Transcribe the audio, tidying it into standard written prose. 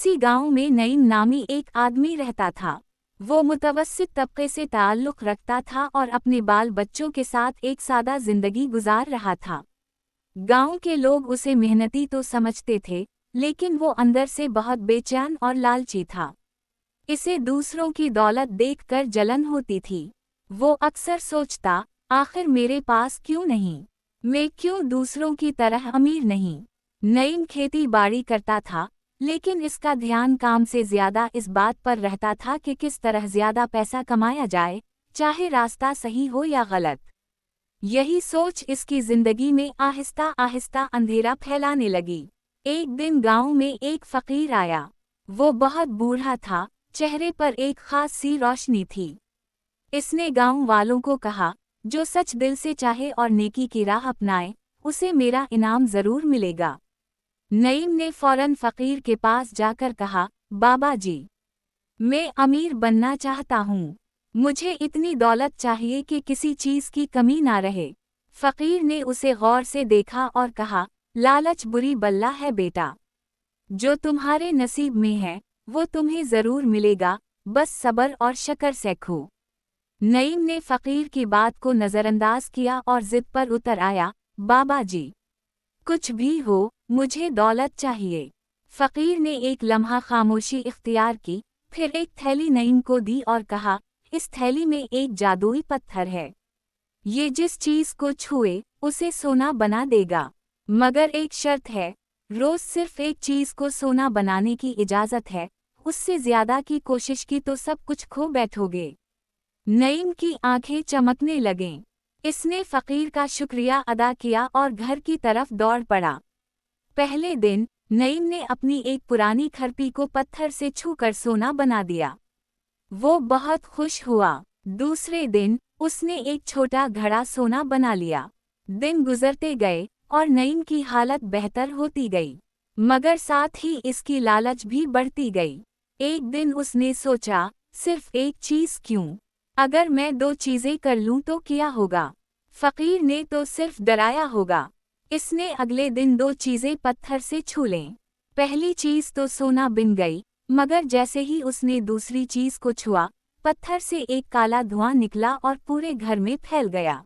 उसी गांव में नईम नामी एक आदमी रहता था। वो मुतवस्सित तबके से ताल्लुक़ रखता था और अपने बाल बच्चों के साथ एक सादा जिंदगी गुजार रहा था। गांव के लोग उसे मेहनती तो समझते थे, लेकिन वो अंदर से बहुत बेचैन और लालची था। इसे दूसरों की दौलत देखकर जलन होती थी। वो अक्सर सोचता, आखिर मेरे पास क्यों नहीं? मैं क्यों दूसरों की तरह अमीर नहीं? नईम खेती बाड़ी करता था, लेकिन इसका ध्यान काम से ज्यादा इस बात पर रहता था कि किस तरह ज्यादा पैसा कमाया जाए, चाहे रास्ता सही हो या गलत। यही सोच इसकी जिंदगी में आहिस्ता आहिस्ता अंधेरा फैलाने लगी। एक दिन गांव में एक फकीर आया। वो बहुत बूढ़ा था, चेहरे पर एक खास सी रोशनी थी। इसने गांव वालों को कहा, जो सच दिल से चाहे और नेकी की राह अपनाए, उसे मेरा इनाम जरूर मिलेगा। नईम ने फौरन फकीर के पास जाकर कहा, बाबा जी, मैं अमीर बनना चाहता हूँ। मुझे इतनी दौलत चाहिए कि किसी चीज की कमी ना रहे। फकीर ने उसे गौर से देखा और कहा, लालच बुरी बल्ला है बेटा। जो तुम्हारे नसीब में है, वो तुम्हें जरूर मिलेगा, बस सब्र और शक्र सीखो। नईम ने फकीर की बात को नज़रअंदाज किया और जिद पर उतर आया, बाबा जी, कुछ भी हो, मुझे दौलत चाहिए। फकीर ने एक लम्हा खामोशी इख्तियार की, फिर एक थैली नईम को दी और कहा, इस थैली में एक जादुई पत्थर है। ये जिस चीज को छुए, उसे सोना बना देगा। मगर एक शर्त है, रोज सिर्फ एक चीज को सोना बनाने की इजाजत है, उससे ज्यादा की कोशिश की तो सब कुछ खो बैठोगे। नईम की आंखें चमकने लगें। इसने फकीर का शुक्रिया अदा किया और घर की तरफ दौड़ पड़ा। पहले दिन नईम ने अपनी एक पुरानी खरपी को पत्थर से छूकर सोना बना दिया। वो बहुत खुश हुआ। दूसरे दिन उसने एक छोटा घड़ा सोना बना लिया। दिन गुजरते गए और नईम की हालत बेहतर होती गई, मगर साथ ही इसकी लालच भी बढ़ती गई। एक दिन उसने सोचा, सिर्फ एक चीज क्यों, अगर मैं दो चीजें कर लूं तो क्या होगा? फकीर ने तो सिर्फ डराया होगा। इसने अगले दिन दो चीजें पत्थर से छू लें। पहली चीज तो सोना बिन गई, मगर जैसे ही उसने दूसरी चीज को छुआ, पत्थर से एक काला धुआं निकला और पूरे घर में फैल गया।